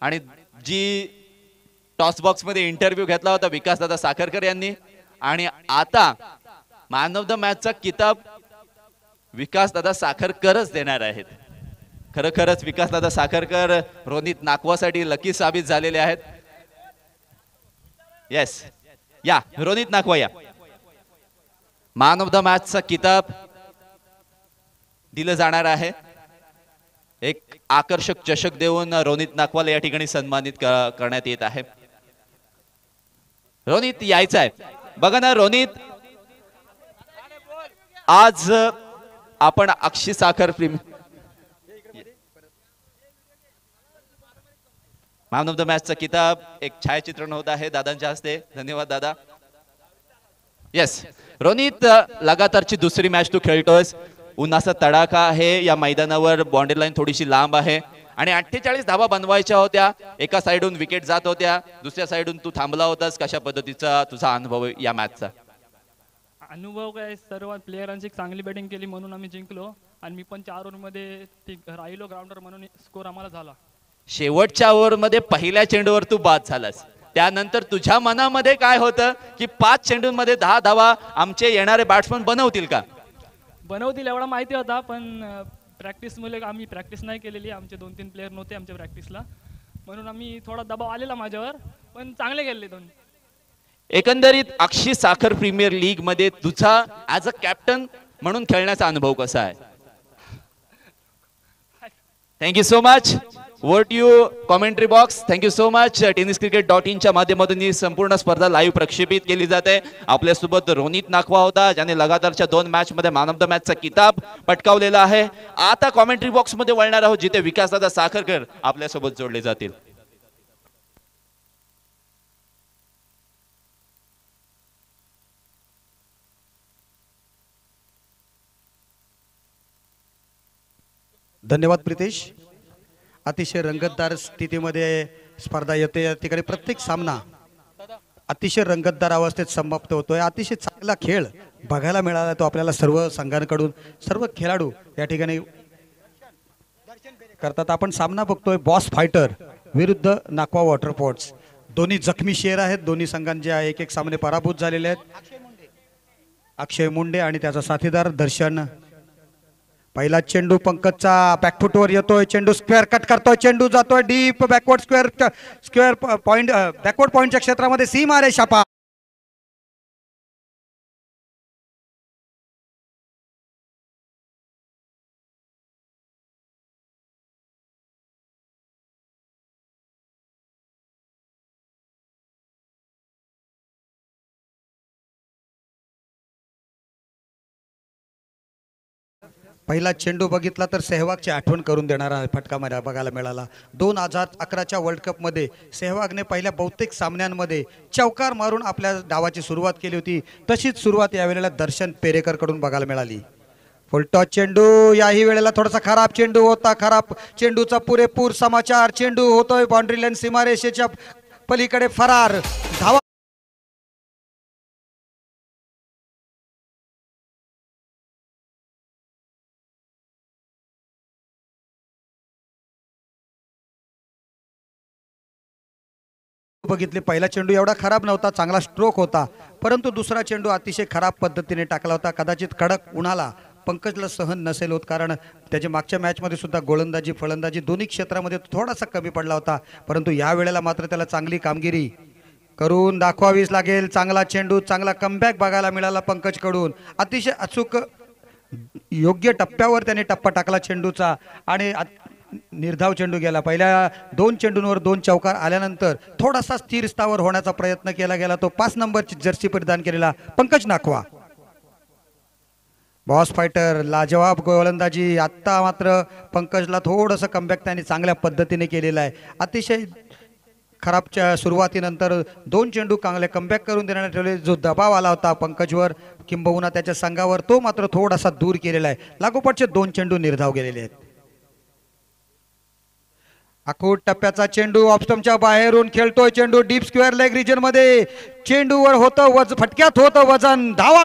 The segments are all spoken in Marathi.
आणि जी टॉस बॉक्स मध्ये इंटरव्ह्यू घेतला होता विकासदादा साखरकर यांनी, आणि आता मॅन ऑफ द मॅचचा किताब विकासदादा साखरकरच देणार आहेत. खरखरच विकासदादा साखरकर रोनित नाकवासाठी लकी साबित झालेले आहेत. येस, या रोनित नाकवा या. मॅन ऑफ द मॅचचा किताब दिलं जाणार आहे. एक आकर्षक चषक देऊन रोनित नाकवाला या ठिकाणी सन्मानित करण्यात येत आहे. रोनित यायचं आहे. बघा ना रोनित, आज आपण अक्षी साखर प्रेमी मॅन ऑफ द मॅचचा किताब एक छायाचित्रण होत आहे दादांच्या हस्ते. धन्यवाद दादा. येस रोनित, लगातारची दुसरी मॅच तू खेळतोयस. उन्हाचा तडाखा आहे या मैदानावर, बाउंड्री लाईन थोडीशी लांब आहे आणि 48 धावा बनवायच्या होत्या. एका साइडून विकेट जात होत्या, दुसऱ्या साइडून तू थांबला होतास. कशा पद्धतीचा तुझा अनुभव या मॅचचा? अनुभव काय, सर्व प्लेयरांची चांगली बॅटिंग केली म्हणून आम्ही जिंकलो आणि मी पण 4 ओव्हरमध्ये राहिलो ग्राउंडर म्हणून स्कोर आम्हाला झाला. शेवटच्या ओव्हरमध्ये पहिल्या चेंडूवर तू बाद झालास. त्यानंतर तुझ्या मनामध्ये काय होतं की 5 चेंडूंमध्ये 10 धावा आमचे येणारे बॅट्समन बनवतील का? बनवतील एवढा माहिती होता, पण प्रॅक्टिसमुळे आम्ही प्रॅक्टिस नाही केलेली. आमचे 2-3 प्लेयर नव्हते आमच्या प्रॅक्टिसला, म्हणून आम्ही थोडा दबाव आलेला माझ्यावर, पण चांगले गेले दोन. एकंदरीत अक्षी साखर प्रीमियर लीग मध्ये तुझा ऍज अ कॅप्टन म्हणून खेळण्याचा अनुभव कसा आहे? Thank you so much. Word you commentary box. Thank you so much. tenniscricket.in च्या माध्यमातून ही संपूर्ण स्पर्धा लाईव्ह प्रक्षेपित केली जाते. आपल्यासोबत रोनित नाकवा होता, ज्याने लगातारच्या 2 मॅच मध्ये मॅन ऑफ द मॅचचा किताब पटकावलेला आहे. आता कॉमेंट्री बॉक्स मध्ये वळणार आहोत, जिथे विकासदादा साखरकर आपल्यासोबत जोडले जातील. धन्यवाद प्रितेश. अतिशय रंगतदार स्थितीमध्ये स्पर्धा येते. या ठिकाणी प्रत्येक सामना अतिशय रंगतदार अवस्थेत समाप्त होतोय. अतिशय चांगला खेळ बघायला मिळाला तो आपल्याला सर्व संघांकडून. सर्व खेळाडू या ठिकाणी करतात. आपण सामना बघतोय बॉस फायटर विरुद्ध नाकवा वॉटरफोर्ट्स. दोन्ही जखमी शेर आहेत. दोन्ही संघांचे एक सामने पराभूत झालेले आहेत. अक्षय मुंडे आणि त्याचा साथीदार दर्शन. पहिला चेंडू पंकजचा बॅकफुटवर येतोय. चेंडू स्क्वेअर कट करतोय. चेंडू जातोय deep backward square point backward पॉइंटच्या क्षेत्रामध्ये सीमा रे शापा. पहिला चेंडू बघितला तर सेहवागची आठवण करून देणारा फटका बघायला मिळाला. 2011च्या वर्ल्ड कपमध्ये सेहवागने पहिल्या बहुतेक सामन्यांमध्ये चौकार मारून आपल्या डावाची सुरुवात केली होती. तशीच सुरुवात यावेळेला दर्शन पेरेकर कडून बघायला मिळाली. फुलटॉस चेंडू याही वेळेला थोडासा खराब चेंडू होता. खराब चेंडूचा पुरेपूर समाचार. चेंडू होतोय बाउंड्री लाईन सीमारेषेच्या पलीकडे फरार. धावा बघितले. पहिला चेंडू एवढा खराब नव्हता, चांगला स्ट्रोक होता, परंतु दुसरा चेंडू अतिशय खराब पद्धतीने टाकला होता. कदाचित कडक उन्हाला पंकजला सहन नसेल होत, कारण त्याच्या मागच्या मॅचमध्ये सुद्धा गोलंदाजी फलंदाजी दोन्ही क्षेत्रामध्ये थोडासा कमी पडला होता. परंतु या वेळेला मात्र त्याला चांगली कामगिरी करून दाखवावीच लागेल. चांगला चेंडू, चांगला कमबॅक बघायला मिळाला पंकजकडून. अतिशय अचूक योग्य टप्प्यावर त्याने टप्पा टाकला चेंडूचा आणि निर्धाव चेंडू गेला. पहिल्या 2 चेंडूंवर 2 चौकार आल्यानंतर थोडासा स्थिर स्थावर होण्याचा प्रयत्न केला गेला. तो 5 नंबरची जर्सी परिधान केलेला पंकज नाकवा. बॉस फायटर लाजवाब गोलंदाजी. आत्ता मात्र पंकजला थोडंसं कमबॅक त्याने चांगल्या पद्धतीने केलेलं आहे. अतिशय खराबच्या सुरुवातीनंतर 2 चेंडू चांगले कमबॅक करून देण्यात ठेवले. जो दबाव आला होता पंकजवर किंबहुना त्याच्या संघावर, तो मात्र थोडासा दूर केलेला आहे. लागोपाठचे 2 चेंडू निर्धाव गेलेले आहेत. अखूट टप्प्याचा चेंडू ऑफस्टंपच्या बाहेरून खेळतोय. चेंडू डीप स्क्वेअर लेग रिजन मध्ये. चेंडूवर होतं फटक्यात होतं वजन. धावा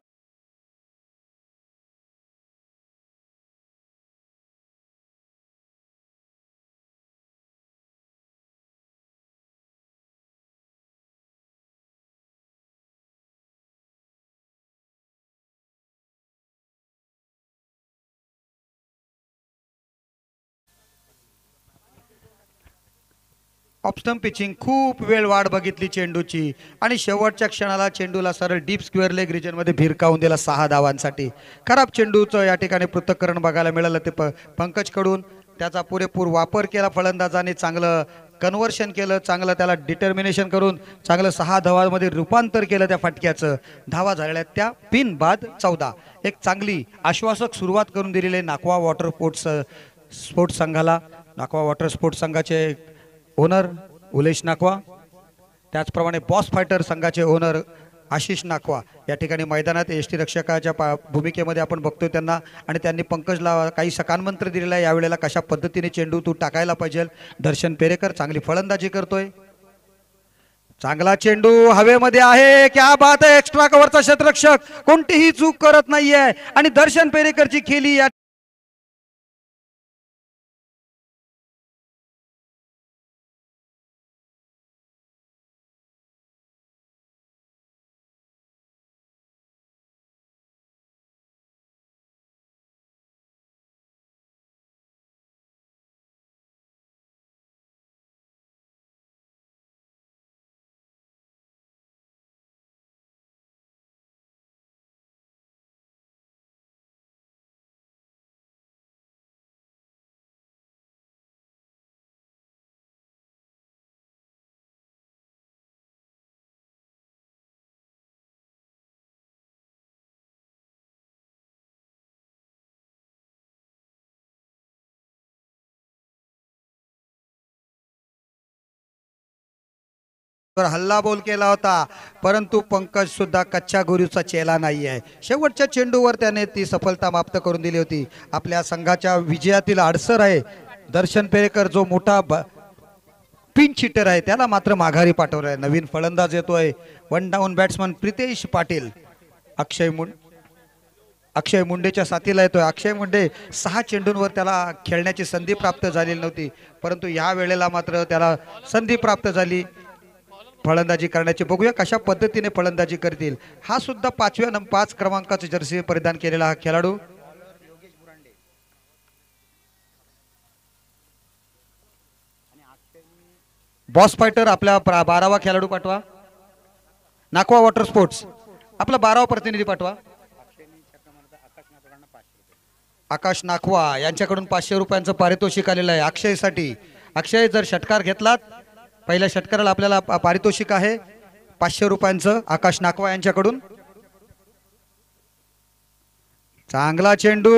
ऑप्स्टम पिचिंग, खूप वेळ वाट बघितली चेंडूची आणि शेवटच्या क्षणाला चेंडूला सरळ डीप स्क्वेअर लेग रिजनमध्ये भिरकावून दिला 6 धावांसाठी. खराब चेंडूचं या ठिकाणी पृथक्करण बघायला मिळालं ते पंकजकडून. त्याचा पुरेपूर वापर केला फलंदाजाने, चांगलं कन्व्हर्शन केलं, चांगलं त्याला डिटर्मिनेशन करून चांगलं 6 धावांमध्ये रूपांतर केलं त्या फटक्याचं. धावा झालेल्या त्या पिन बाद 14. एक चांगली आश्वासक सुरुवात करून दिलेली नाकवा वॉटर स्पोर्ट्स संघाला. नाकवा वॉटर स्पोर्ट्स संघाचे ओनर उलेश नाकवा, त्याचप्रमाणे बॉस फायटर संघाचे ओनर आशिष नाकवा या ठिकाणी मैदानात एसटी रक्षकाच्या भूमिकेमध्ये आपण बघतोय त्यांना. आणि त्यांनी पंकजला काही सकानमंत्र दिलेला आहे यावेळेला, कशा पद्धतीने चेंडू तू टाकायला पाहिजे. दर्शन पेरेकर चांगली फलंदाजी करतोय. चांगला चेंडू हवेमध्ये आहे, क्या बात आहे. एक्स्ट्रा कव्हरचा क्षेत्ररक्षक कोणतीही चूक करत नाहीये आणि दर्शन पेरेकरची खेळी या हल्ला बोल केला होता, परंतु पंकज सुद्धा कच्च्या गुरूचा चेला नाही आहे. शेवटच्या चेंडूवर त्याने ती सफलता प्राप्त करून दिली होती. आपल्या संघाच्या विजयातील अडसर आहे दर्शन पेरेकर, जो मोठा पिन चिटर आहे, त्याला मात्र माघारी पाठवलं आहे. नवीन फलंदाज येतोय, 1 डाऊन बॅट्समन प्रितेश पाटील. अक्षय मुंडेच्या साथीला येतोय. अक्षय मुंडे 6 चेंडूंवर त्याला खेळण्याची संधी प्राप्त झालेली नव्हती, परंतु या वेळेला मात्र त्याला संधी प्राप्त झाली फलंदाजी करण्याची. बघूया कशा पद्धतीने फलंदाजी करतील. हा सुद्धा 5 क्रमांकाची जर्सी परिधान केलेला हा खेळाडू. बॉस फायटर आपला 12वा खेळाडू पाठवा. नाकवा वॉटर स्पोर्ट्स आपला 12वा प्रतिनिधी पाठवा. आकाश नाकवा यांच्याकडून 500 रुपयांचं पारितोषिक आलेलं आहे अक्षयसाठी. अक्षय जर षटकार घेतलात, पहिल्या षटकाराला आपल्याला पारितोषिक आहे 500 रुपयांचं आकाश नाकवा यांच्याकडून. चांगला चेंडू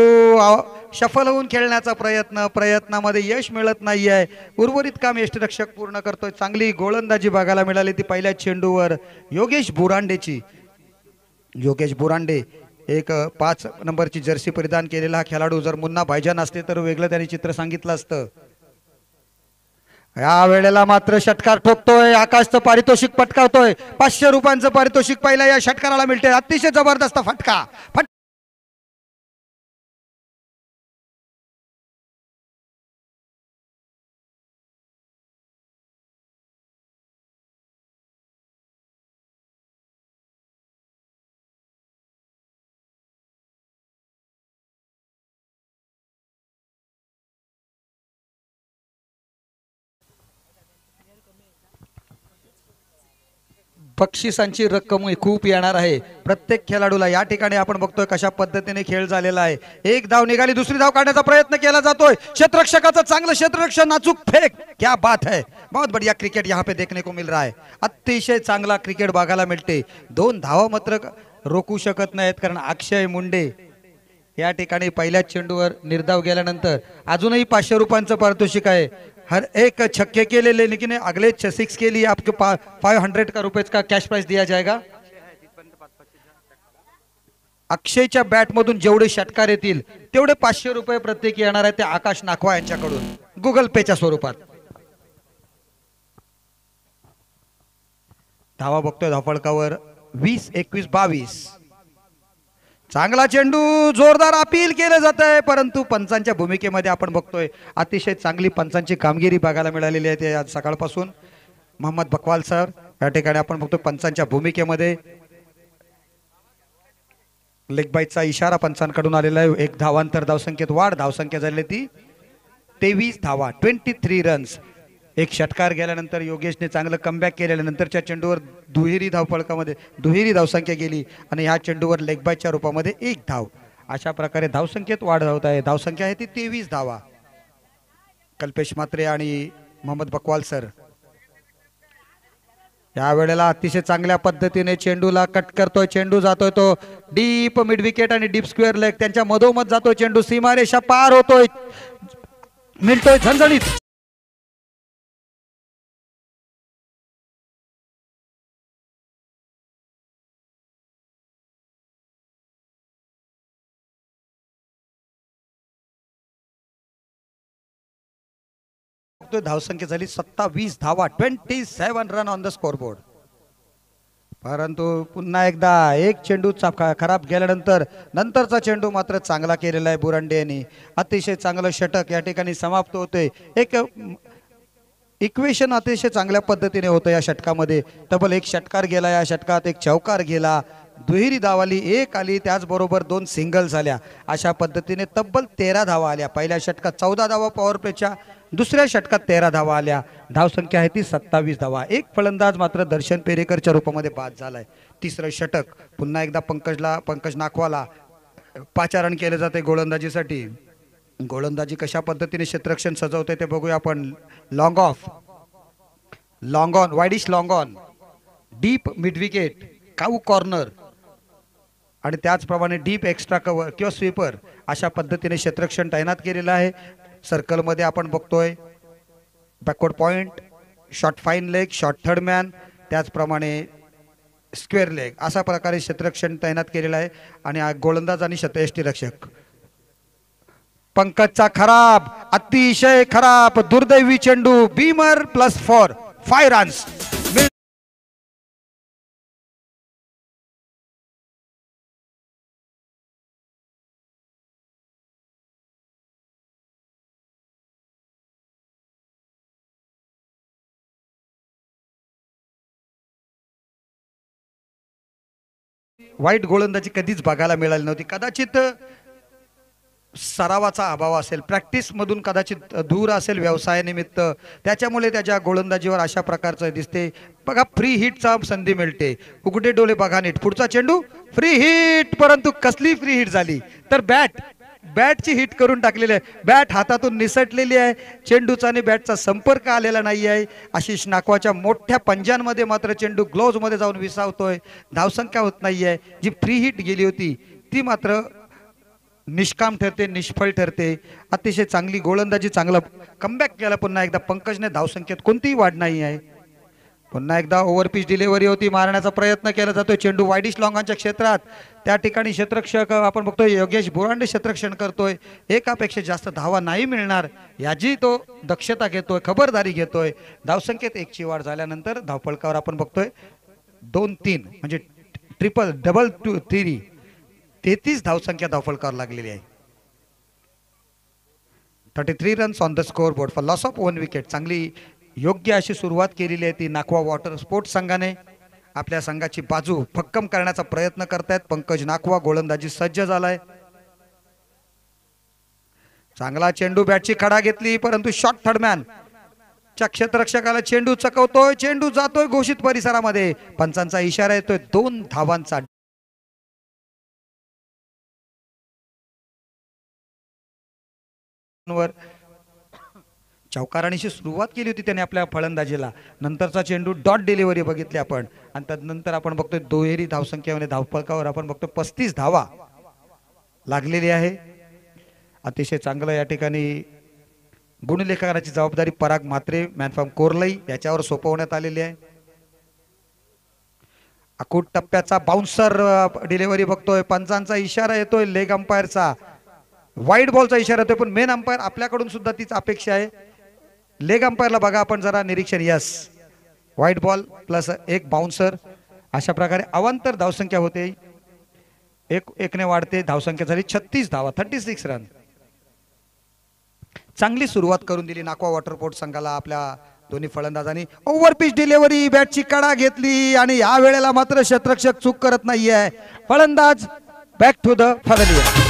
शफल होऊन खेळण्याचा प्रयत्नामध्ये यश मिळत नाहीये. उर्वरित काम यष्टिरक्षक पूर्ण करतोय. चांगली गोलंदाजी बघायला मिळाली ती पहिल्या चेंडूवर योगेश बुरांडेची. योगेश बुरांडे एक 5 नंबरची जर्सी परिधान केलेला हा खेळाडू. जर मुन्ना भाईजान असते तर वेगळं त्यांनी चित्र सांगितलं असतं. या वेळेला मात्र षटकार ठोकतोय, आकाशचं पारितोषिक पटकावतोय. 500 रुपयांचं पारितोषिक पहिल्या या षटकाराला मिळते. अतिशय जबरदस्त फटका. बक्षिसांची रक्कम खूप येणार आहे प्रत्येक खेळाडूला. या ठिकाणी आपण बघतोय कशा पद्धतीने खेळ झालेला आहे. एक धाव निघाली, दुसरी धाव काढण्याचा प्रयत्न केला जातोय. क्षेत्ररक्षकाचं चांगलं क्षेत्ररक्षण, नाचूक फेक, क्या बात है. बहुत बढ़िया क्रिकेट यहाँ पे देखने को मिल रहा है. अतिशय चांगला क्रिकेट बघायला मिळते. 2 धावा मात्र रोखू शकत नाहीत, कारण अक्षय मुंडे या ठिकाणी पहिल्या चेंडूवर निर्धाव गेल्यानंतर अजूनही 500 रुपयांचं पारितोषिक आहे. हर एक छक्के के लिए, लेकिन अगले 6 के लिए आपको 500 का रुपये का कैश प्राइस दिया जाएगा. अक्षयच्या बॅट मधून जेवढे षटकार येतील तेवढे 500 रुपये प्रत्येकी येणार आहे ते आकाश नाखवा यांच्याकडून गुगल पेच्या स्वरूपात. धावा बघतोय धावफलकावर 20, 21, 22. चांगला चेंडू, जोरदार अपील केलं जात आहे, परंतु पंचांच्या भूमिकेमध्ये आपण बघतोय अतिशय चांगली पंचांची कामगिरी बघायला मिळालेली आहे ते आज सकाळपासून. मोहम्मद बकवाल सर या ठिकाणी आपण बघतोय पंचांच्या भूमिकेमध्ये. लेग बाईटचा इशारा पंचांकडून आलेला आहे. 1 धावांतर धावसंख्येत वाढ. धावसंख्या झाली ती 23 धावा, 23 रन्स. एक षटकार गेल्यानंतर योगेशने चांगलं कमबॅक केल्यानंतरच्या चेंडूवर दुहेरी धावफलकामध्ये दुहेरी धावसंख्या गेली आणि ह्या चेंडूवर लेगबायच्या रूपामध्ये 1 धाव. अशा प्रकारे धावसंख्येत वाढ होत आहे. धावसंख्या आहे ती 23 धावा. कल्पेश म्हात्रे आणि मोहम्मद बकवाल सर या वेळेला अतिशय चांगल्या पद्धतीने चेंडूला कट करतोय. चेंडू जातोय तो डीप मिड विकेट आणि डीप स्क्वेअर लेग त्यांच्या मधोमध जातोय. चेंडू सीमारेषा पार होतोय, मिळतोय झणझणीत. धावसंख्या झाली 27 धावा, 27 रन ऑन द स्कोरबोर्ड. परंतु पुन्हा एकदा एक चेंडू खराब गेल्यानंतर नंतरचा चेंडू मात्र चांगला केलेला आहे बुरांडे यांनी. अतिशय चांगलं षटक या ठिकाणी समाप्त होते. एक इक्वेशन अतिशय चांगल्या पद्धतीने होतं या षटकामध्ये. तब्बल 1 षटकार गेला, या षटकात 1 चौकार गेला, दुहेरी धाव आली, 1 आली, त्याचबरोबर 2 सिंगल झाल्या. अशा पद्धतीने तब्बल 13 धावा आल्या. पहिल्या षटकात 14 धावा पॉवर प्लेच्या, दुसऱ्या षटकात 13 धावा आल्या. धावसंख्या आहे ती 27 धावा. एक फलंदाज मात्र दर्शन पेरेकरच्या रूपामध्ये बाद झालाय. तिसरं षटक पुन्हा एकदा पंकज नाखवाला पाचारण केले जाते गोलंदाजीसाठी. गोलंदाजी कशा पद्धतीने क्षेत्ररक्षण सजवते ते बघूया आपण. Long of, long on, widish long on, deep mid wicket, cow corner आणि त्याचप्रमाणे डीप एक्स्ट्रा कव्हर किंवा स्वीपर अशा पद्धतीने क्षेत्ररक्षण तैनात केलेलं आहे. सर्कलमध्ये आपण बघतोय backward point, short fine leg, short third man, त्याचप्रमाणे स्क्वेअर लेग अशा प्रकारे क्षेत्ररक्षण तैनात केलेलं आहे. आणि गोलंदाज आणि यष्टीरक्षक पंकजचा खराब, अतिशय खराब दुर्दैवी चेंडू. Beamer +4, 5 runs. वाईट गोलंदाजी कधीच बघायला मिळाली नव्हती. कदाचित सरावाचा अभाव असेल, प्रॅक्टिस मधून कदाचित दूर असेल व्यवसायानिमित्त, त्याच्यामुळे त्याच्या गोलंदाजीवर अशा प्रकारचं दिसते. बघा फ्री हिटचा संधी मिळते. उघडे डोळे बघा नीट. पुढचा चेंडू फ्री हिट, परंतु कसली फ्री हिट झाली तर बॅटची हिट करून टाकलेली आहे. बॅट हातातून निसटलेली आहे. चेंडूचा आणि बॅटचा संपर्क आलेला नाही आहे. आशिष नाकवाच्या मोठ्या पंजांमध्ये मात्र चेंडू ग्लोव्ज मध्ये जाऊन विसावतोय. धावसंख्या होत नाहीये. जी फ्री हिट गेली होती ती मात्र निष्काम ठरते, निष्फळ ठरते. अतिशय चांगली गोलंदाजी, चांगला कमबॅक केला पुन्हा एकदा पंकजने. धावसंख्येत कोणतीही वाढ नाही आहे. पुन्हा एकदा ओव्हरपिच डिलिव्हरी होती, मारण्याचा प्रयत्न केला जातोय. चेंडू वाईडिश लॉंगांच्या क्षेत्रात, त्या ठिकाणी क्षेत्ररक्षक आपण बघतोय योगेश बुरांडे क्षेत्ररक्षण करतोय. एकापेक्षा जास्त धावा नाही मिळणार याची तो दक्षता घेतोय, खबरदारी घेतोय. धावसंख्येत 1 ची वाढ झाल्यानंतर धावफलकावर आपण बघतोय 2-3 म्हणजे ट्रिपल डबल 3 33 धावसंख्या धावफलकावर लागलेली आहे. 33 runs on the score board for loss of 1 wicket. चांगली योग्य अशी सुरुवात केलेली आहे ती नाखवा वॉटर स्पोर्ट्स संघाने. आपल्या संघाची बाजू भक्कम करण्याचा प्रयत्न करतायत. पंकज नाखवा गोलंदाजी सज्ज झालाय. चांगला चेंडू, बॅटची खडा घेतली, परंतु शॉर्ट थर्डमॅन च्या क्षेत्ररक्षकाला चेंडू चकवतोय. चेंडू जातोय घोषित परिसरामध्ये. पंचांचा इशारा येतोय 2 धावांचा. चौकाराणीशी सुरुवात केली होती त्याने आपल्या फलंदाजीला. नंतरचा चेंडू डॉट डिलिव्हरी बघितली आपण आणि त्यानंतर आपण बघतोय दुहेरी धावसंख्येमध्ये धावफलकावर आपण बघतोय 35 धावा लागलेली आहे. अतिशय चांगलं या ठिकाणी गुणलेखनाची जबाबदारी पराग म्हात्रे, मॅनफ्रॉम कोरलई याच्यावर सोपवण्यात आलेली आहे. अकूट टप्प्याचा बाउन्सर डिलिव्हरी बघतोय. पंचांचा इशारा येतोय, लेग अंपायरचा वाईड बॉलचा इशारा येतोय, पण मेन अंपायर आपल्याकडून सुद्धा तीच अपेक्षा आहे. लेग अंपायरला बघा आपण जरा निरीक्षण. Yes, white ball plus 1 bouncer. अशा प्रकारे अवांतर धावसंख्या होते. 1-1ने वाढते. धावसंख्या झाली 36 धावा, 36 रन. चांगली सुरुवात करून दिली नाकवा वॉटरपोर्ट संघाला आपल्या दोन्ही फलंदाजांनी. ओव्हरपिच डिलिव्हरी, बॅटची कडा घेतली आणि या वेळेला मात्र क्षेत्ररक्षक चूक करत नाहीये. फलंदाज बॅक टू द पवेलियन.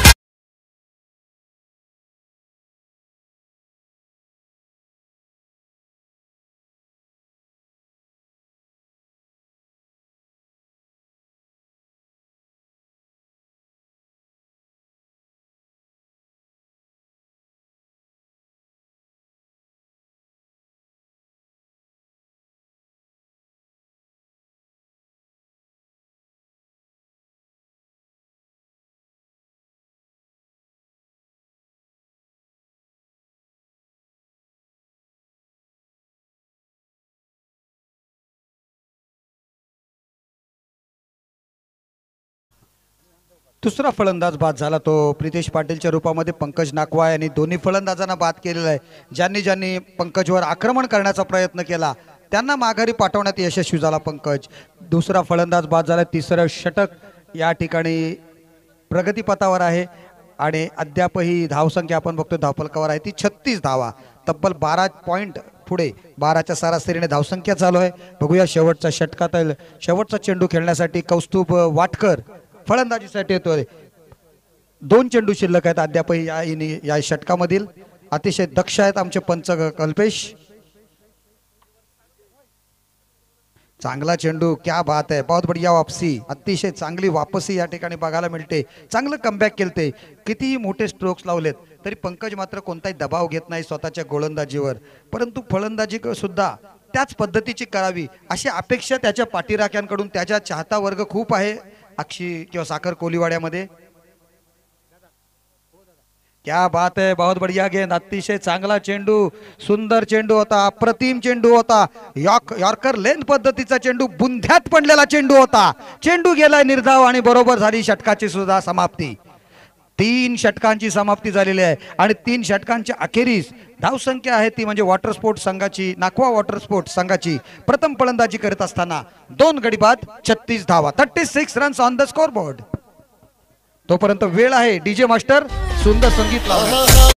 दुसरा फलंदाज बाद झाला तो प्रितेश पाटीलच्या रूपामध्ये पंकज नाकवा यांनी दोन्ही फलंदाजांना बाद केलेला आहे. ज्यांनी ज्यांनी पंकजवर आक्रमण करण्याचा प्रयत्न केला त्यांना माघारी पाठवण्यात यशस्वी झाला पंकज. दुसरा फलंदाज बाद झाला. तिसरं षटक या ठिकाणी प्रगतीपथावर आहे आणि अद्यापही धावसंख्या आपण बघतो धावफलकावर आहे ती 36 धावा. तब्बल 12 पॉईंट पुढे 12च्या सरासरीने धावसंख्या चालू आहे. बघूया शेवटच्या षटकातील शेवटचा चेंडू खेळण्यासाठी कौस्तुभ वाटकर फलंदाजीसाठी येतोय. 2 चेंडू शिल्लक आहेत अद्यापही या षटकामधील. अतिशय दक्ष आहेत आमचे पंच कल्पेश. चांगला चेंडू, क्या बात आहे, बहुत बढिया वापसी, अतिशय चांगली वापसी या ठिकाणी बघायला मिळते. चांगलं कमबॅक केलते. कितीही मोठे स्ट्रोक्स लावलेत तरी पंकज मात्र कोणताही दबाव घेत नाही स्वतःच्या गोलंदाजीवर, परंतु फलंदाजी सुद्धा त्याच पद्धतीची करावी अशी अपेक्षा त्याच्या पाठीराख्यांकडून, त्याच्या चाहता वर्ग खूप आहे अक्षी किंवा साखर कोलीवाड्यामध्ये. क्या बात है, बहुत बढ़िया गेंद, अतिशय चांगला चेंडू, सुंदर चेंडू होता, अप्रतिम चेंडू होता. यॉर्कर लेंथ पद्धतीचा चेंडू, बुंध्यात पडलेला चेंडू होता. चेंडू गेलाय निर्धाव आणि बरोबर झाली षटकाची सुद्धा समाप्ती. 3 षटकांची समाप्ती झालेली आहे आणि 3 षटकांच्या अखेरीस धावसंख्या आहे ती म्हणजे वॉटर स्पोर्ट संघाची, नाकवा वॉटर स्पोर्ट संघाची प्रथम फलंदाजी करत असताना 2 गडी बाद 36 धावा, 36 runs on the score board. तोपर्यंत वेळ आहे डीजे मास्टर सुंदर संगीत लावण्याचा.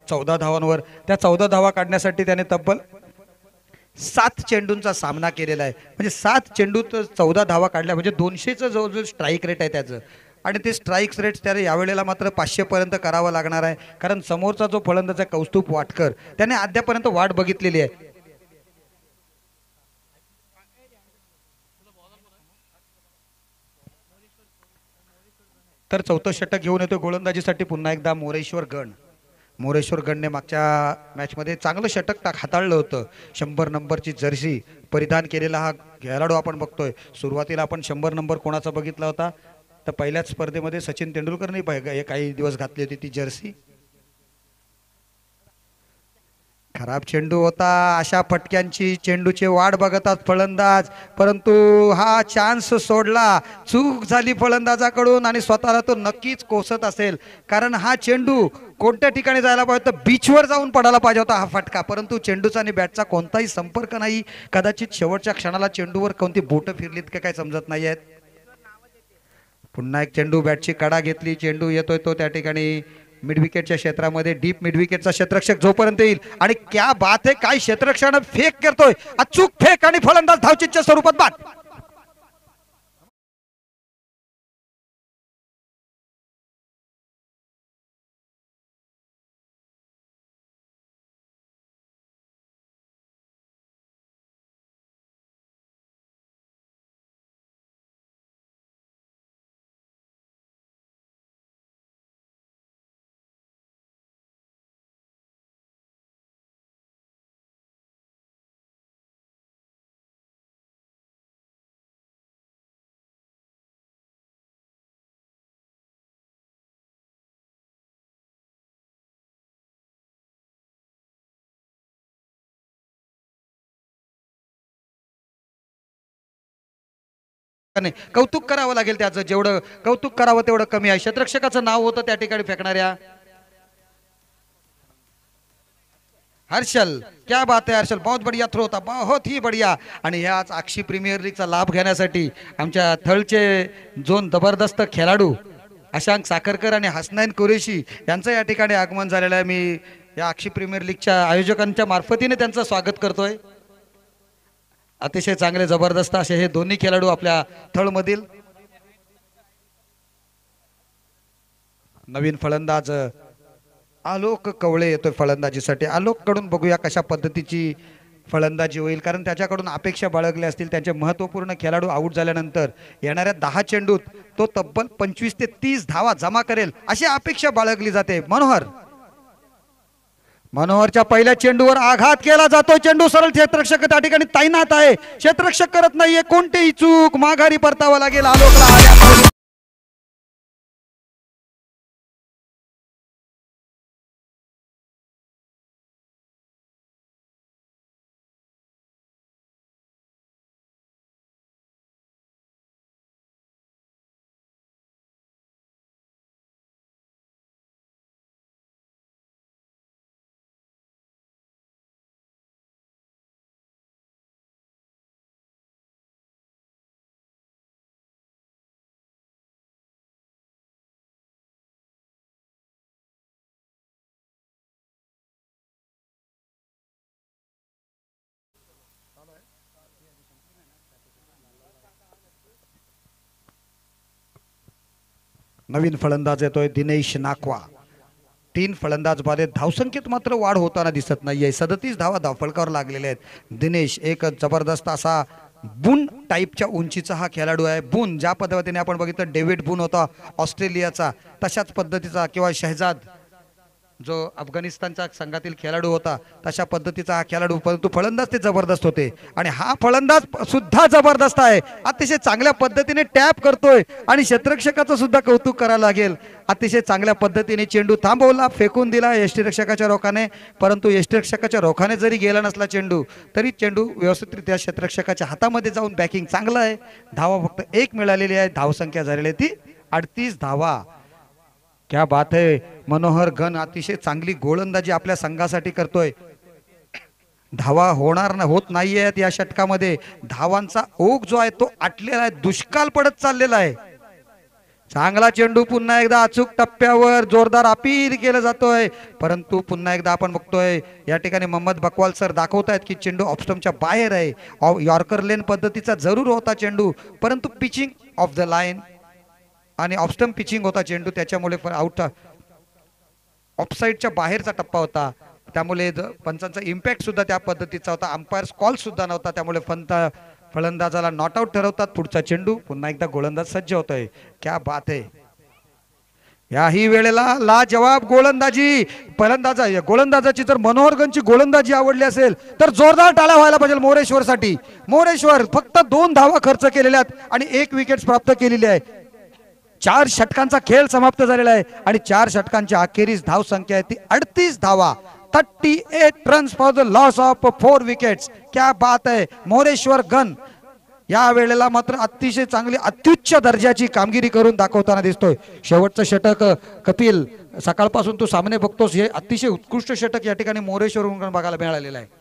चौदा धावांवर, त्या 14 धावा काढण्यासाठी त्याने तब्बल 7 चेंडूंचा सामना केलेला आहे. म्हणजे 7 चेंडूत 14 धावा काढल्या म्हणजे 200चं जवळजवळ स्ट्राईक रेट आहे त्याचं. आणि ते स्ट्राईक रेट त्याला यावेळेला मात्र 500 पर्यंत करावं लागणार आहे, कारण समोरचा जो फलंदाज आहे कौस्तुभ वाटकर त्याने अद्यापर्यंत वाट बघितलेली आहे. तर चौथं षटक घेऊन येतो गोलंदाजीसाठी पुन्हा एकदा मोरेश्वर गण. मोरेश्वर गणने मागच्या मॅचमध्ये चांगलं षटक हाताळलं होतं. 100 नंबरची जर्सी परिधान केलेला हा खेळाडू आपण बघतोय. सुरुवातीला आपण 100 नंबर कोणाचा बघितला होता तर पहिल्याच स्पर्धेमध्ये सचिन तेंडुलकरने काही दिवस घातली होती ती जर्सी. खराब चेंडू होता, अशा फटक्यांची चेंडूची वाट बघतात फलंदाज, परंतु हा चान्स सोडला, चूक झाली फलंदाजाकडून आणि स्वतःला तो नक्कीच कोसत असेल, कारण हा चेंडू कोणत्या ठिकाणी जायला पाहिजे होता, बीचवर जाऊन पडायला पाहिजे होता हा फटका, परंतु चेंडूचा आणि बॅटचा कोणताही संपर्क नाही. कदाचित शेवटच्या क्षणाला चेंडूवर कोणती बोटं फिरलीत का काय समजत नाही आहेत. पुन्हा एक चेंडू, बॅटची कडा घेतली, चेंडू येतोय तो त्या ठिकाणी मिड विकेटच्या क्षेत्रामध्ये, डीप मिड विकेटचा क्षेत्ररक्षक जोपर्यंत येईल, आणि क्या बात आहे, काय क्षेत्ररक्षण फेक करतोय, अचूक फेक आणि फलंदाज धावचीच्या स्वरूपात बाद. नाही, कौतुक करावं लागेल त्याचं, जेवढं कौतुक करावं तेवढं कमी आहे. क्षेत्ररक्षकाचं नाव होतं त्या ठिकाणी फेकणाऱ्या हर्षल. क्या बात है हर्षल, बहुत बढ़िया थ्रो होता, बहुत ही बढ़िया. आणि ह्याच आक्षी प्रीमियर लीगचा लाभ घेण्यासाठी आमच्या थळचे दोन जबरदस्त खेळाडू अशांक साखरकर आणि हसनैन कुरेशी यांचं या ठिकाणी आगमन झालेलं आहे. मी या आक्षी प्रीमियर लीगच्या आयोजकांच्या मार्फतीने त्यांचं स्वागत करतोय. अतिशय चांगले जबरदस्त असे हे दोन्ही खेळाडू आपल्या थळमधील. नवीन फलंदाज आलोक कवळे येतोय फलंदाजीसाठी. आलोक कडून बघूया कशा पद्धतीची फलंदाजी होईल, कारण त्याच्याकडून अपेक्षा बाळगल्या असतील. त्यांचे महत्त्वपूर्ण खेळाडू आऊट झाल्यानंतर येणाऱ्या 10 चेंडूत तो तब्बल 25 ते 30 धावा जमा करेल अशी अपेक्षा बाळगली जाते. मनोहरच्या पहिल्या चेंडूवर आघात केला जातो. चेंडू सरळ क्षेत्ररक्षक त्या ठिकाणी तैनात आहे, क्षेत्ररक्षक करत नाहीये कोणतेही चूक, माघारी परतावा लागेल आलोकला. नवीन फलंदाज येतोय दिनेश नाकवा. 3 फलंदाज बाद आहेत. धावसंख्येत मात्र वाढ होताना दिसत नाहीये. 37 धावा धावफलकावर लागलेले आहेत. दिनेश एक जबरदस्त असा बून टाईपच्या उंचीचा हा खेळाडू आहे. बून ज्या पद्धतीने आपण बघितलं डेव्हिड बून होता ऑस्ट्रेलियाचा, तशाच पद्धतीचा, किंवा शहजाद जो अफगाणिस्तानच्या संघातील खेळाडू होता तशा पद्धतीचा हा खेळाडू, परंतु फलंदाज ते जबरदस्त होते. आणि हा फलंदाज सुद्धा जबरदस्त आहे, अतिशय चांगल्या पद्धतीने टॅप करतोय. आणि क्षेत्ररक्षकाचं सुद्धा कौतुक करायला लागेल. अतिशय चांगल्या पद्धतीने चेंडू थांबवला, फेकून दिला यष्टीरक्षकाच्या रोखाने. परंतु यष्टीरक्षकाच्या रोखाने जरी गेला नसला चेंडू, तरी चेंडू व्यवस्थितरित्या क्षेत्ररक्षकाच्या हातामध्ये जाऊन बॅकिंग चांगलं आहे. धावा फक्त 1 मिळालेली आहे. धावसंख्या झालेली आहे ती 38 धावा. क्या बात है. मनोहर गण अतिशय चांगली गोलंदाजी आपल्या संघासाठी करतोय. धावा होत नाहीयेत या षटकामध्ये. धावांचा ओघ जो आहे तो आटलेला आहे, दुष्काळ पडत चाललेला आहे. चांगला चेंडू पुन्हा एकदा अचूक टप्प्यावर जोरदार अपील केलं जातोय. परंतु पुन्हा एकदा आपण बघतोय या ठिकाणी मोहम्मद बकवाल सर दाखवतायत की चेंडू ऑफस्टंपच्या बाहेर आहे. यॉर्कर लेन पद्धतीचा जरूर होता चेंडू, परंतु पिचिंग ऑफ द लाईन आणि ऑफस्टंप पिचिंग होता चेंडू, त्याच्यामुळे आउट ऑफसाईडच्या बाहेरचा टप्पा होता. त्यामुळे पंचांचा इम्पॅक्ट सुद्धा त्या पद्धतीचा होता. अंपायर्स कॉल सुद्धा नव्हता. त्यामुळे फलंदाजाला नॉट आउट ठरवतात. पुढचा चेंडू पुन्हा एकदा गोलंदाज सज्ज होतोय. क्या बात है. याही वेळेला लाजवाब गोलंदाजी गोलंदाजाची जर मनोहरगणची गोलंदाजी आवडली असेल तर जोरदार टाळ्या व्हायला पाहिजे मोरेश्वरसाठी. मोरेश्वर फक्त 2 धावा खर्च केलेल्या आहेत आणि 1 विकेट प्राप्त केलेली आहे. 4 षटकांचा खेळ समाप्त झालेला आहे आणि 4 षटकांची अखेरीस धाव संख्या आहे ती 38 धावा. 38 runs for the loss of 4 wickets. क्या बात है. मोरेश्वर गण या वेळेला मात्र अतिशय चांगली अत्युच्च दर्जाची कामगिरी करून दाखवताना दिसतोय. शेवटचं षटक कपिल, सकाळपासून तू सामने बघतोस, हे अतिशय उत्कृष्ट षटक या ठिकाणी मोरेश्वर बघायला मिळालेलं आहे.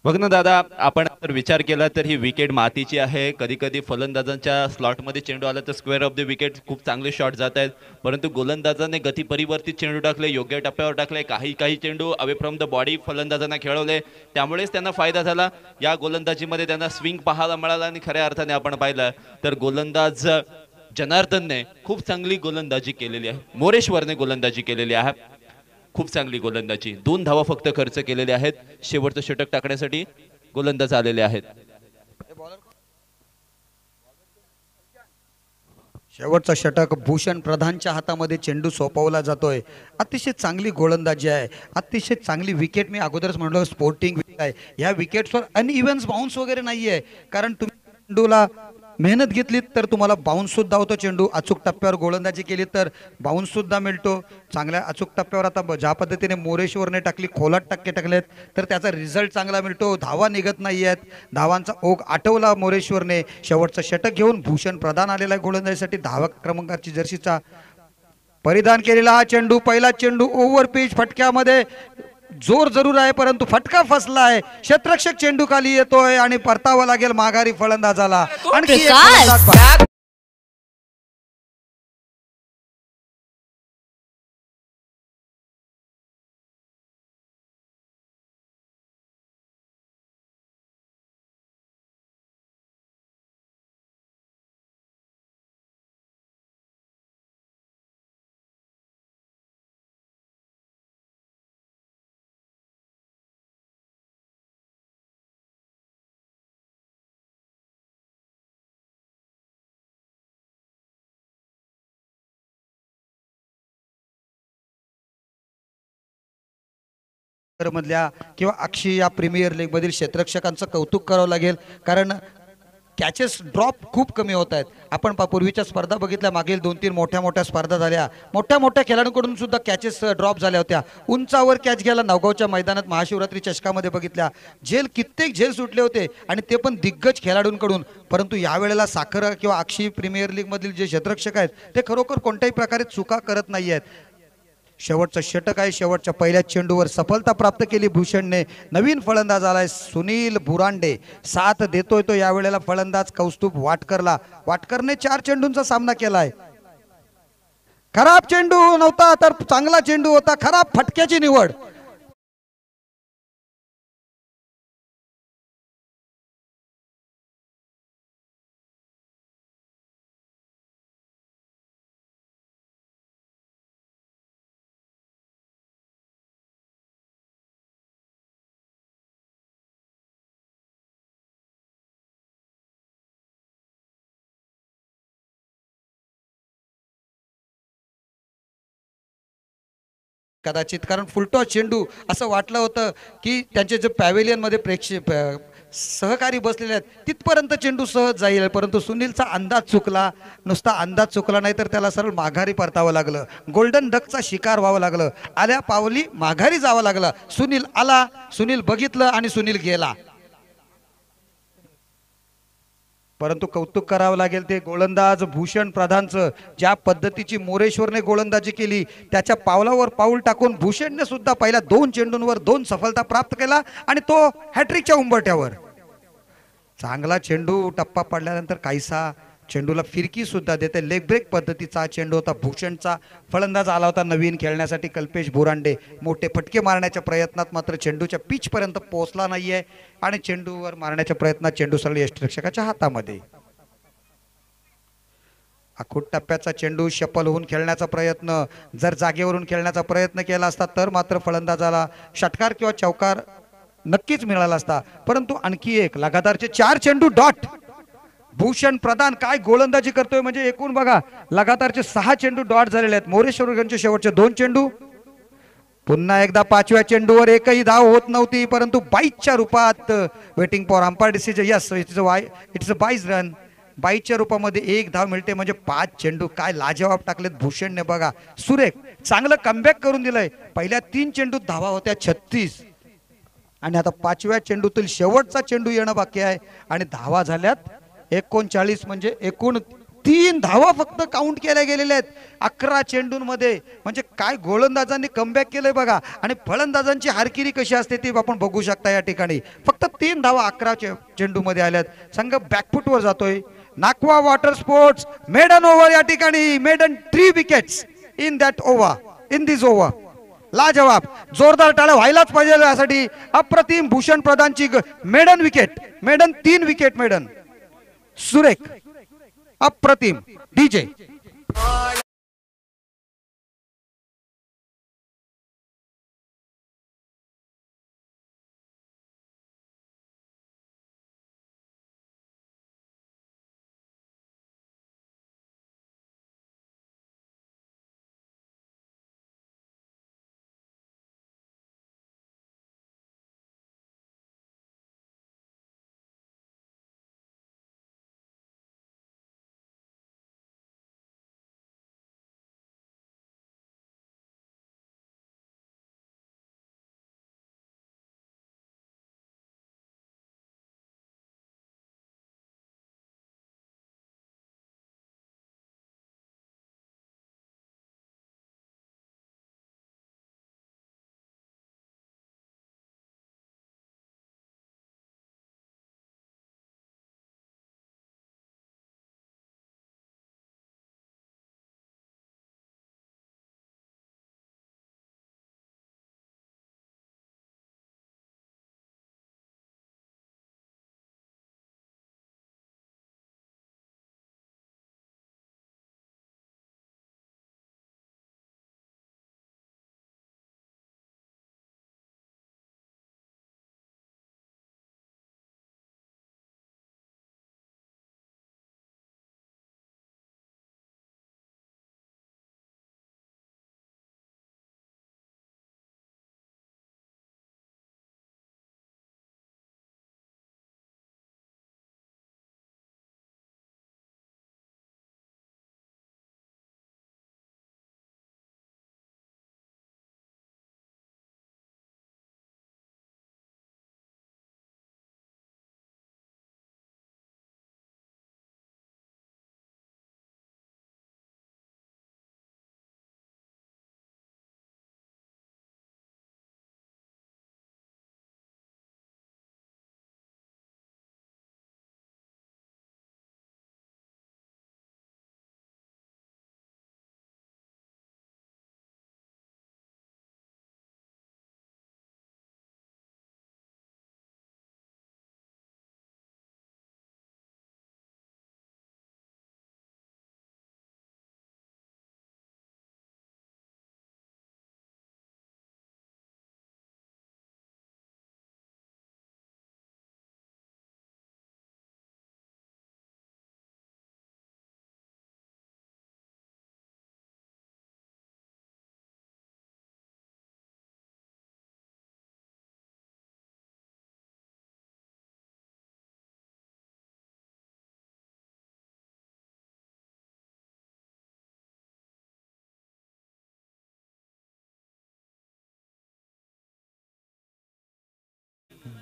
बघ ना दादा, आपण जर विचार केला तर ही विकेट मातीची आहे. कधी कधी फलंदाजांच्या स्लॉटमध्ये चेंडू आला तर स्क्वेअर ऑफ द विकेट खूप चांगले शॉट जात आहेत. परंतु गोलंदाजाने गती परिवर्तित चेंडू टाकले, योग्य टप्प्यावर टाकले. काही चेंडू अवे फ्रॉम द बॉडी फलंदाजांना खेळवले, त्यामुळेच त्यांना फायदा झाला. या गोलंदाजीमध्ये त्यांना स्विंग पाहायला मिळाला आणि खऱ्या अर्थाने आपण पाहिलं तर गोलंदाज जनार्दनने खूप चांगली गोलंदाजी केलेली आहे. मोरेश्वरने गोलंदाजी केलेली आहे, खूप चांगली गोलंदाजी. 2 धावा फक्त खर्च केलेले आहेत. शेवटचं षटक टाकण्यासाठी गोलंदाज आलेले आहेत. शेवटचा षटक भूषण प्रधानच्या हातामध्ये चेंडू सोपवला जातोय. अतिशय चांगली गोलंदाजी आहे, अतिशय चांगली विकेट. मी अगोदरच म्हणलो स्पोर्टिंग विकेट आहे. या विकेट्सवर अनइव्हन बाउन्स वगैरे नाहीये, कारण तुम्ही चेंडूला मेहनत घेतली तर तुम्हाला बाउन्स सुद्धा होतो चेंडू. अचूक टप्प्यावर गोलंदाजी केली तर बाउन्स सुद्धा मिळतो. चांगल्या अचूक टप्प्यावर आता ज्या पद्धतीने मोरेश्वरने टाकली, खोलात टक्के टाकलेत तर त्याचा रिझल्ट चांगला मिळतो. धावा निघत नाही आहेत, धावांचा ओघ आटवला मोरेश्वरने. शेवटचं षटक घेऊन भूषण प्रधान आलेला आहे गोलंदाजीसाठी. धावा क्रमांकाची जर्सीचा परिधान केलेला हा चेंडू, पहिला चेंडू ओव्हर पिच फटक्यामध्ये जोर जरूर आहे परंतु फटका फसला आहे. क्षेत्ररक्षक चेंडू खाली येतोय आणि परतावा लागेल माघारी फलंदाजाला. आणखी एक फलंदाज बाद. मधल्या किंवा अक्षय या प्रीमियर लीग मधील क्षेत्ररक्षकांचं कौतुक करावं लागेल कारण कॅचेस ड्रॉप खूप कमी होत आहेत. आपण पूर्वीच्या स्पर्धा बघितल्या, मागील 2-3 मोठ्या स्पर्धा झाल्या, मोठ्या खेळाडूंकडून सुद्धा कॅचेस ड्रॉप झाल्या होत्या. उंचावर कॅच घ्यायला नवगावच्या मैदानात महाशिवरात्री चषकामध्ये बघितल्या, कित्येक झेल सुटले होते आणि ते पण दिग्गज खेळाडूंकडून. परंतु यावेळेला साखर किंवा अक्षय प्रीमियर लीग मधील जे क्षेत्ररक्षक आहेत ते खरोखर कोणत्याही प्रकारे चुका करत नाही आहेत. शेवटचं षटक आहे, शेवटच्या पहिल्या चेंडूवर सफलता प्राप्त केली भूषणने. नवीन फलंदाज आलाय सुनील बुरांडे, साथ देतोय तो यावेळेला फलंदाज कौस्तुभ वाटकरला. वाटकरने 4 चेंडूंचा सामना केलाय. खराब चेंडू नव्हता तर चांगला चेंडू होता, खराब फटक्याची निवड. कदाचित कारण फुलटॉस चेंडू असं वाटलं होतं की त्यांचे जे पॅव्हेलियन मध्ये सहकारी बसलेले आहेत तिथपर्यंत चेंडू सहज जाईल, परंतु सुनीलचा अंदाज चुकला. नुसता अंदाज चुकला नाही तर त्याला सरळ माघारी परतावं लागलं. गोल्डन डकचा शिकार व्हावं लागलं. आल्या पावली माघारी जावं लागलं. सुनील आला, सुनील बघितलं आणि सुनील गेला. परंतु कौतुक करावं लागेल ते गोलंदाज भूषण प्रधानचं. ज्या पद्धतीची मोरेश्वरने गोलंदाजी केली त्याच्या पावलावर पाऊल टाकून भूषणने सुद्धा पहिल्या 2 चेंडूंवर 2 सफलता प्राप्त केला आणि तो हॅट्रिकच्या उंबरठ्यावर. चांगला चेंडू टप्पा पडल्यानंतर काहीसा चेंडूला फिरकी सुद्धा देते. लेग ब्रेक पद्धतीचा चेंडू होता. भूषणचा फलंदाज आला होता नवीन खेळण्यासाठी कल्पेश बुरांडे. मोठे फटके मारण्याच्या प्रयत्नात मात्र चेंडूच्या पिच पर्यंत पोहोचला नाहीये आणि चेंडूवर मारण्याच्या प्रयत्नात चेंडू सरळ यष्टिरक्षकाच्या हातामध्ये. आखूट टप्प्याचा चेंडू शफल होऊन खेळण्याचा प्रयत्न, जर जागेवरून खेळण्याचा प्रयत्न केला असता तर मात्र फलंदाजाला षटकार किंवा चौकार नक्कीच मिळाला असता. परंतु आणखी एक लगातारचे 4 चेंडू डॉट. भूषण प्रधान काय गोलंदाजी करतोय, म्हणजे एकूण बघा लगातारचे 6 चेंडू डॉट झालेले आहेत. मोरेश्वरगंजचे शेवटचे 2 चेंडू. पुन्हा एकदा 5व्या चेंडूवर एकही धाव होत नव्हती, परंतु बाईच्या रूपात waiting for umpire decision. Yes, it's a byes run. बाईच्या रूपामध्ये 1 धाव मिळते म्हणजे 5 चेंडू. काय लाजवाब टाकलेत भूषणने बघा. सुरेख चांगलं कमबॅक करून दिलंय. पहिल्या 3 चेंडूत धावा होत्या 36 आणि आता 5व्या चेंडूतील शेवटचा चेंडू येणं बाकी आहे आणि धावा झाल्यात 39. म्हणजे एकूण 3 धावा फक्त काउंट केल्या गेलेल्या आहेत 11 चेंडूंमध्ये. म्हणजे काय गोलंदाजांनी कमबॅक केलंय बघा. आणि फलंदाजांची हारकिरी कशी असते ती आपण बघू शकता या ठिकाणी. फक्त 3 धावा 11 चेंडूमध्ये आल्यात. संघ बॅकफुटवर जातोय. Nakwa water sports maiden over या ठिकाणी. Maiden 3 wickets in that over, in this over. लाजवाब, जोरदार टाळ्या व्हायलाच पाहिजे यासाठी. अप्रतिम भूषण प्रधानची maiden wicket, maiden 3 wicket maiden. सुरेख, अप्रतिम. डीजे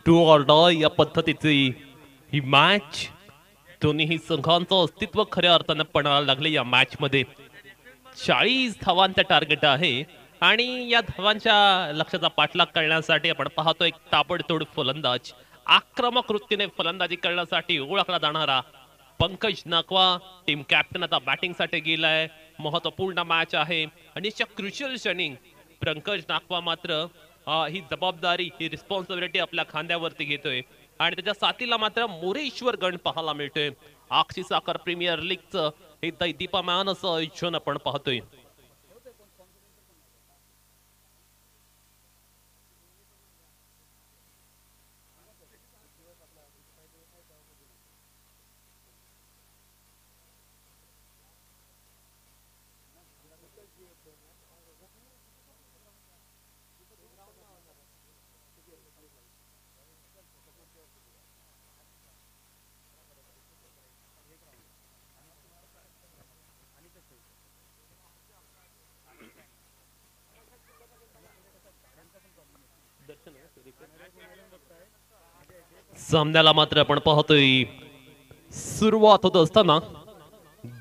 डू ऑर डाय या पद्धतीची ही मॅच दोन्ही संघांचं अस्तित्व खऱ्या अर्थानं पणाला लागले. या मॅच मध्ये 40 धावांचा टार्गेट आहे आणि या धावांच्या लक्ष्याचा पाठलाग करण्यासाठी आपण पाहतो एक ताबडतोड फलंदाज, आक्रमक वृत्तीने फलंदाजी करण्यासाठी ओळखला जाणारा पंकज नाकवा टीम कॅप्टन आता बॅटिंग साठी गेलाय. महत्वपूर्ण मॅच आहे आणि क्रुशियल क्षणी पंकज नाकवा मात्र ही जबाबदारी, ही रिस्पॉन्सिबिलिटी आपल्या खांद्यावरती घेतोय आणि त्याच्या साथीला मात्र मोरेश्वर गण पाहायला मिळतोय. आक्षी साखर प्रीमियर लीगचं हे दैदीप्यमान असं आयोजन आपण पाहतोय. सामन्याला मात्र आपण पाहतोय सुरुवात होत असताना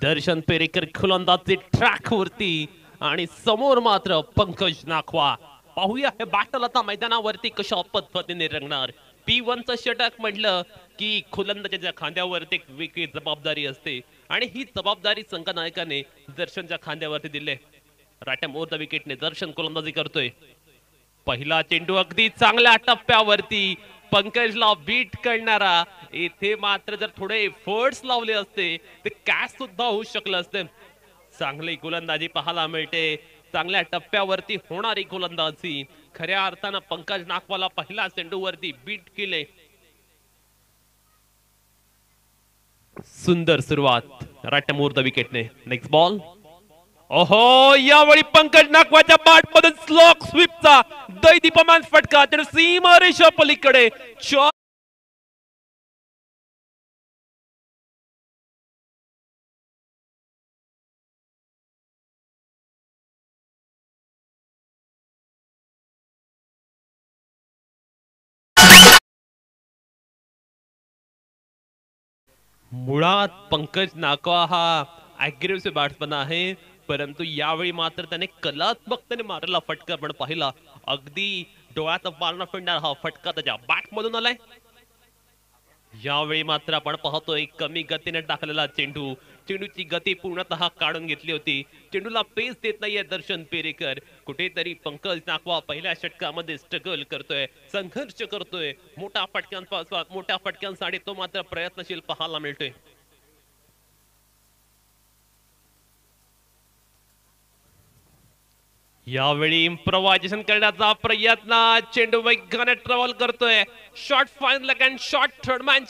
दर्शन पेरेकर फलंदाजी ट्रॅक वरती आणि समोर मात्र पंकज नाखवा. पाहूया हे बॅटल आता मैदानावरती कशा पद्धतीने रंगणार. P1चं षटक म्हटलं की फलंदाजाच्या खांद्यावरती एक वेगळी जबाबदारी असते आणि ही जबाबदारी संघनायकाने दर्शनच्या खांद्यावरती दिले. रायट ओव्हर द विकेटने दर्शन फलंदाजी करतोय. पहिला चेंडू अगदी चांगल्या टप्प्यावरती पंकजला बीट करणारा. इथे मात्र जर थोडे एफर्ट्स लावले असते तर कॅच सुद्धा होऊ शकलं असते. चांगली गोलंदाजी पाहायला मिळते, चांगल्या टप्प्यावरती होणारी गोलंदाजी. खऱ्या अर्थानं पंकज नाकवाला पहिला चेंडूवरती बीट केले. सुंदर सुरुवात रायट ओव्हर द विकेटने. Next ball. ओहो, यावेळी पंकज नाकवाच्या बॅट मधून स्लॉक स्वीपचा दैदीप्यमान फटका तर सीमारेषा पलीकडे. मुळात पंकज नाकवा हा अग्रेसिव्ह बॅट्समन आहे, परंतु यावेळी मात्र त्याने कलात्मकतेने मारलेला फटका आपण पाहिला. अगदी डोळ्यात पारणा फिरणारा हा फटका त्याच्या बॅट मधून आलाय. यावेळी मात्र आपण पाहतोय कमी गतीने टाकलेला चेंडू, चेंडूची गती पूर्णतः काढून घेतली होती. चेंडूला पेस देत नाहीये दर्शन पेरेकर. कुठेतरी पंकज नाकवा पहिल्या षटकामध्ये स्ट्रगल करतोय, संघर्ष करतोय. मोठ्या फटक्यांसाठी तो मात्र प्रयत्नशील पाहायला मिळतोय. यावेळी इम्प्रोव्हायझेशन करण्याचा प्रयत्न, चेंडू वेगाने ट्रॅव्हल करतोय. Short fine leg and short third man.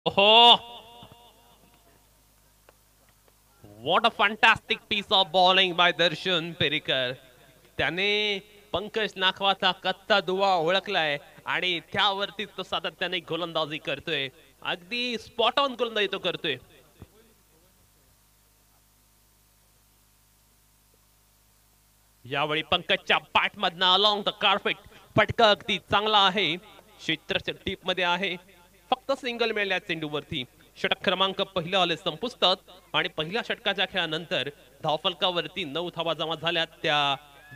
Oh, what a fantastic piece of bowling by दर्शन पेरेकर. त्याने पंकज नाकवाचा कच्चा दुवा ओळखलाय आणि त्यावरती तो सातत्याने गोलंदाजी करतोय. अगदी स्पॉट ऑन गोलंदाजी तो करतोय. यावेळी पंकजच्या बॅट मधनं अलॉंग द कार्पेट फटका अगदी चांगला आहे. क्षेत्राच्या टीप मध्ये आहे. फक्त सिंगल मिळाल्या चेंडूवरती. षटक क्रमांक पहिला आले संपुष्टात आणि पहिल्या षटकाच्या खेळानंतर धावफलकावरती 9 धावा जमा झाल्या त्या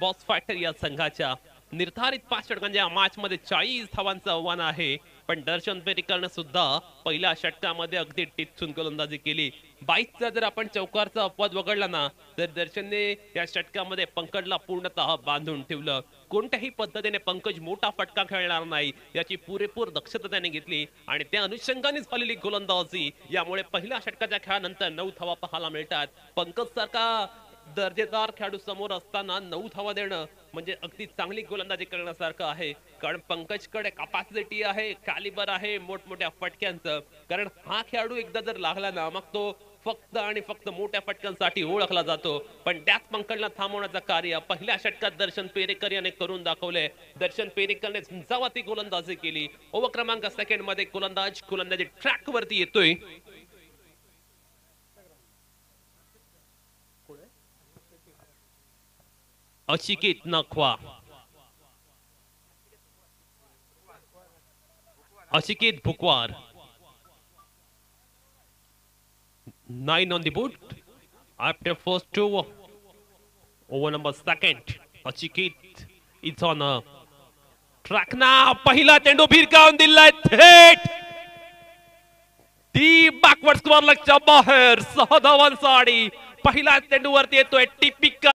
बॉक्स फायटर या संघाच्या. निर्धारित 5 षटकांच्या मॅच मध्ये 40 धावांचं आव्हान आहे, पण दर्शन पेरेकरने सुद्धा पहिल्या षटकामध्ये अगदी टिचून गोलंदाजी केली. 22चा जर आपण चौकारचा अपवाद वगळला ना तर दर्शनने या षटकामध्ये पंकजला पूर्णतः बांधून ठेवलं. कोणत्याही पद्धतीने पंकज मोठा फटका खेळणार नाही याची पुरेपूर दक्षता त्याने घेतली आणि त्या अनुषंगाने झालेली गोलंदाजी यामुळे पहिल्या षटकाच्या खेळानंतर 9 धावा पाहायला मिळतात. पंकज सारखा दर्जेदार खेळाडू समोर असताना 9 धावा देणं म्हणजे अगदी चांगली गोलंदाजी करण्यासारखं आहे. कारण पंकजकडे कॅपॅसिटी आहे, कॅलिबर आहे मोठमोठ्या फटक्यांचं. कारण हा खेळाडू एकदा जर लागला ना मग तो फक्त आणि फक्त मोठ्या फटक्यांसाठी ओळखला जातो. पण त्याच पंकजला थांबवण्याचं कार्य पहिल्या षटकात दर्शन पेरेकर याने करून दाखवले. दर्शन पेरेकरने झंझावाती गोलंदाजी केली. ओव्हर क्रमांक सेकंड मध्ये गोलंदाजी ट्रॅक वरती येतोय. अशिकेत नखवा, अशिकेत भुकवार 9 on the board after first over. Over number second, Achiket is on a track now. पहिला चेंडू भिरकावून दिलाय थेट ती बॅकवर्ड स्क्वेअर लक्षच्या बाहेर. 6 धावांसाठी पहिला चेंडू वरती येतोय. टिपिकल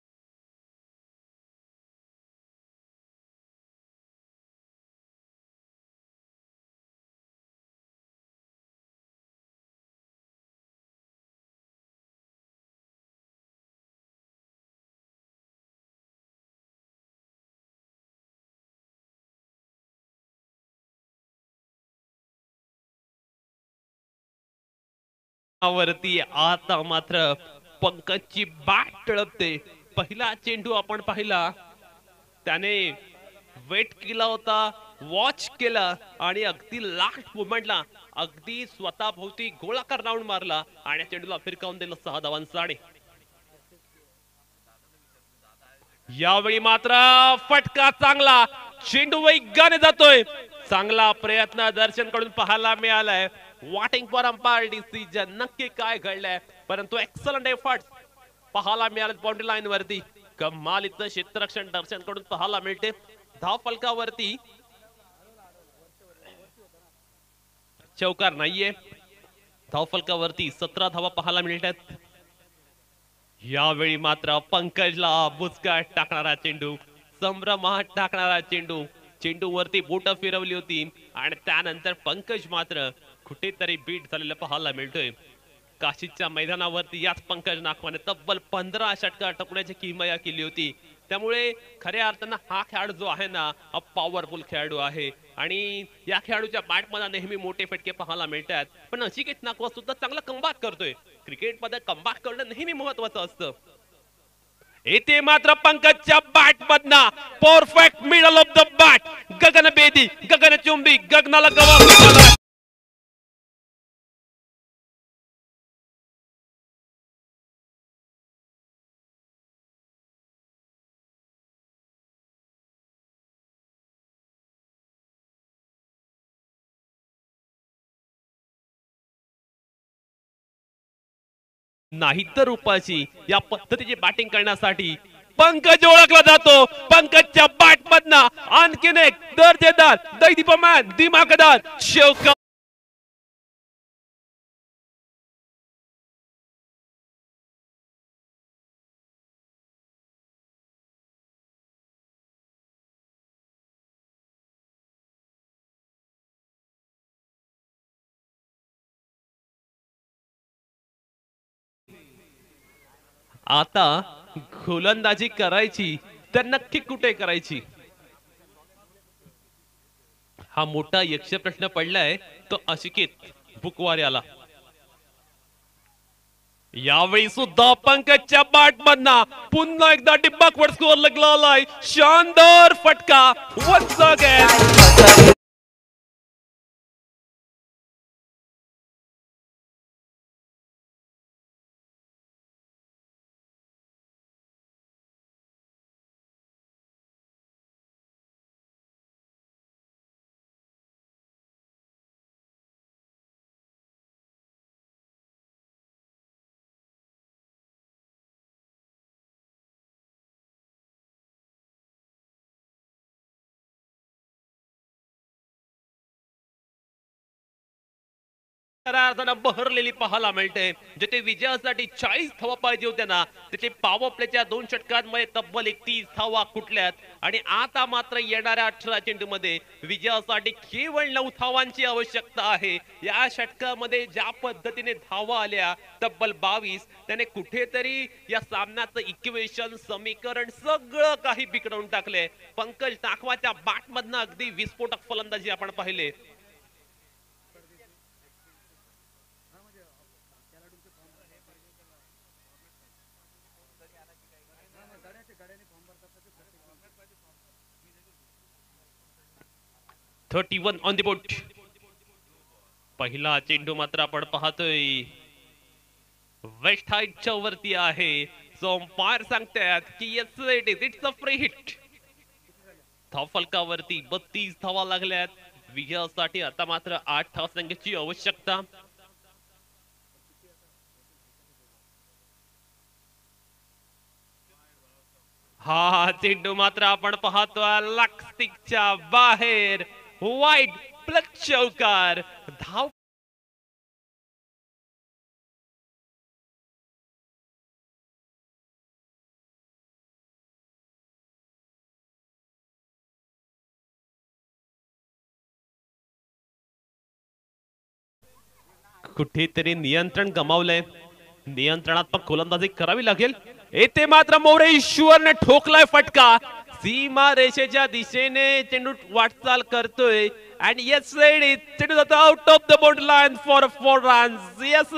वरती आता मात्र पंकजची बॅट टळपते. पहिला चेंडू आपण पाहिला त्याने वेट केला होता, वॉच केला आणि अगदी लास्ट मोमेंटला अगदी स्वतःभोवती गोलाकार राऊंड मारला आणि चेंडूला फिरकावून दिलं 6 धावांसाठी. यावेळी मात्र फटका चांगला, चेंडू वेगाने जातोय. चांगला प्रयत्न दर्शनकडून पाहायला मिळालाय. वॉटिंग फॉर अंपायर डिसिजन नक्की काय घडलंय परंतु एक्सलंट एफर्ट पाहायला मिळाले. बाउंड्री लाईन वरती कमालीचं क्षेत्ररक्षण दर्शनकडून पाहायला मिळते. धाव फलकावरती चौकार नाहीये. धाव फलकावरती 17 धावा पाहायला मिळतात. यावेळी मात्र पंकजला बुचकाट टाकणारा चेंडू, संभ्रमात टाकणारा चेंडू, चेंडू वरती बोट फिरवली होती आणि त्यानंतर पंकज मात्र कुठेतरी बीट झालेलं पाहायला मिळतोय. काशीच्या मैदानावरती याच पंकज नाखवाने तब्बल 15 षटका टकण्याची किमया केली होती. त्यामुळे खऱ्या अर्थानं हा खेळाडू जो आहे ना हा पॉवरफुल खेळाडू आहे आणि या खेळाडूच्या बॅटमध्ये नेहमी मोठे फटके पाहायला मिळतात. पण अशिकेत नाखवा सुद्धा चांगला कमबॅक करतोय. क्रिकेटमध्ये कमबॅक करणं नेहमी महत्वाचं असतं. येथे मात्र पंकजच्या बॅट मधना perfect middle of the bat गगनभेदी, गगनचुंबी, गगनाला गवा. नाही तर उपाशी या पद्धतीची बॅटिंग करण्यासाठी पंकज ओळखला जातो. पंकजच्या बॅट मधना आणखीन एक दर्जेदार, दैदिप्यमान, दिमागदार शेवका आता गोलंदाजी करायची तर नक्की कुठे करायची हा मोठा यक्ष प्रश्न पडलाय तो अशिकेत बुकवार याला. यावेळी सुद्धा पंकजच्या बॅट मधना पुन्हा एकदा डिब्बाकवर स्कोअर लागला. शानदार फटका वन्स अगेन. खऱ्या अर्थानं बहरलेली पाहायला मिळते. जिथे विजयासाठी 40 धावा पाहिजे होत्या ना, तिथे पॉवर प्लेच्या 2 षटकांमध्ये तब्बल 31 धावा कुठल्यात. आणि आता मात्र येणाऱ्या 18 चेंडूमध्ये विजयासाठी केवळ 9 धावांची आवश्यकता आहे. या षटकामध्ये ज्या पद्धतीने धावा आल्या तब्बल 22, त्याने कुठेतरी या सामन्याचं इक्वेशन समीकरण सगळं काही बिघडवून टाकले. पंकज नाखवाच्या बॅटमधनं अगदी विस्फोटक फलंदाजी आपण पाहिले. (31 ऑन द बोर्ड). पहिला चेंडू मात्र आपण पाहतोय वेस्ट हाईटच्या वरती आहे. सो अंपायर सांगतात की yes it's a free hit. धावफलकावरती 32 धावा लागल्यात. विजयासाठी आता मात्र 8 धावसंख्येची आवश्यकता. हा चेंडू मात्र आपण पाहतोय लॅक्स्टिकच्या बाहेर. वाईड प्लग चौकार. धाव कुठेतरी नियंत्रण गमावलंय. नियंत्रणात्मक गोलंदाजी करावी लागेल. येथे मात्र मोरे ईश्वरने ठोकलाय फटका. सीमा रेषेच्या दिशेने चेंडू वाटचाल करतोय. अँड येस चेंडू जातो out of the board line for 4 runs. Yes